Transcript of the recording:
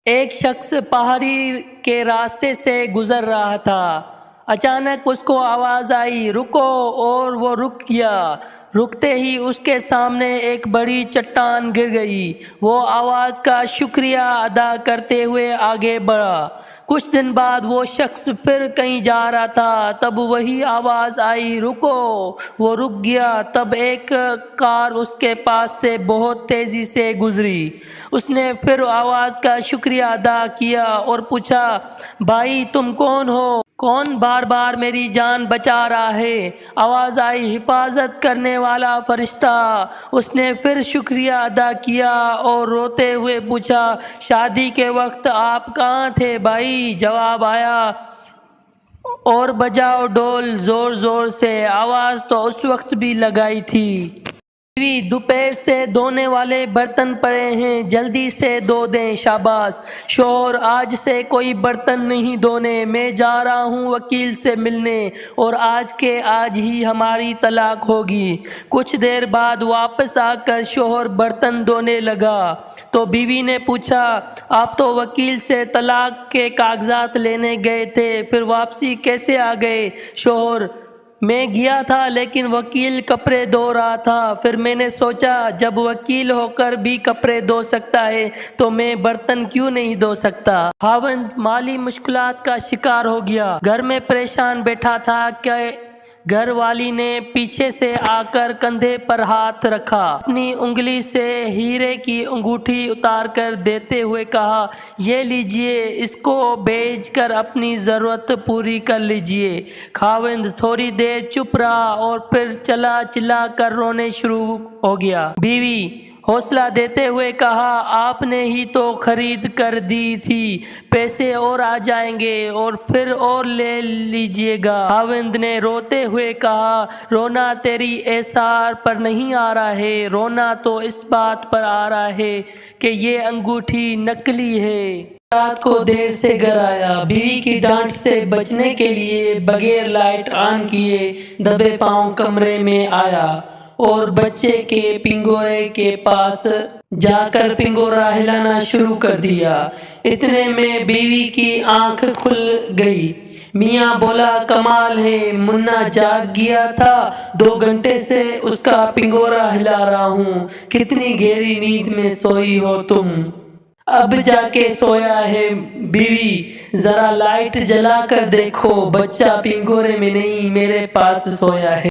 ایک شخص پہاڑی کے راستے سے گزر رہا تھا۔ اچانک اس کو آواز آئی، رکو، اور وہ رک گیا۔ رکتے ہی اس کے سامنے ایک بڑی چٹان گر گئی۔ وہ آواز کا شکریہ ادا کرتے ہوئے آگے بڑھا۔ کچھ دن بعد وہ شخص پھر کہیں جا رہا تھا، تب وہی آواز آئی، رکو، وہ رک گیا۔ تب ایک کار اس کے پاس سے بہت تیزی سے گزری۔ اس نے پھر آواز کا شکریہ ادا کیا اور پوچھا، بھائی تم کون ہو؟ کون بار بار میری جان بچا رہا ہے؟ آواز آئی، حفاظت کرنے والا فرشتہ۔ اس نے پھر شکریہ ادا کیا اور روتے ہوئے پوچھا، شادی کے وقت آپ کہاں تھے بھائی؟ جواب آیا، اور بجاؤ ڈھول زور زور سے۔ آواز تو اس وقت بھی لگائی تھی۔ بیوی، دوپہر سے دھونے والے برتن پڑے ہیں، جلدی سے دھو دیں۔ شاباش۔ شوہر، آج سے کوئی برتن نہیں دھونے، میں جا رہا ہوں وکیل سے ملنے، اور آج کے آج ہی ہماری طلاق ہوگی۔ کچھ دیر بعد واپس آ کر شوہر برتن دھونے لگا تو بیوی نے پوچھا، آپ تو وکیل سے طلاق کے کاغذات لینے گئے تھے، پھر واپسی کیسے آ گئے؟ شوہر، میں گیا تھا لیکن وکیل کپڑے دھو رہا تھا، پھر میں نے سوچا جب وکیل ہو کر بھی کپڑے دھو سکتا ہے تو میں برتن کیوں نہیں دھو سکتا؟ خاوند مالی مشکلات کا شکار ہو گیا۔ گھر میں پریشان بیٹھا تھا کہ گھر والی نے پیچھے سے آ کر کندھے پر ہاتھ رکھا، اپنی انگلی سے ہیرے کی انگوٹھی اتار کر دیتے ہوئے کہا، یہ لیجئے، اس کو بیچ کر اپنی ضرورت پوری کر لیجئے۔ خاوند تھوڑی دیر چپ رہا اور پھر چلا کر رونے شروع ہو گیا۔ بیوی حوصلہ دیتے ہوئے کہا، آپ نے ہی تو خرید کر دی تھی، پیسے اور آ جائیں گے اور پھر اور لے لیجئے گا۔ خاوند نے روتے ہوئے کہا، رونا تیری ایثار پر نہیں آ رہا ہے، رونا تو اس بات پر آ رہا ہے کہ یہ انگوٹھی نکلی ہے۔ رات کو دیر سے گھر آیا، بیوی کی ڈانٹ سے بچنے کے لیے بغیر لائٹ آن کیے دبے پاؤں کمرے میں آیا اور بچے کے پنگورے کے پاس جا کر پنگورا ہلانا شروع کر دیا۔ اتنے میں بیوی کی آنکھ کھل گئی۔ میاں بولا، کمال ہے، منا جاگ گیا تھا، 2 گھنٹے سے اس کا پنگورا ہلا رہا ہوں، کتنی گہری نیند میں سوئی ہو تم؟ اب جا کے سویا ہے۔ بیوی، ذرا لائٹ جلا کر دیکھو، بچہ پنگورے میں نہیں میرے پاس سویا ہے۔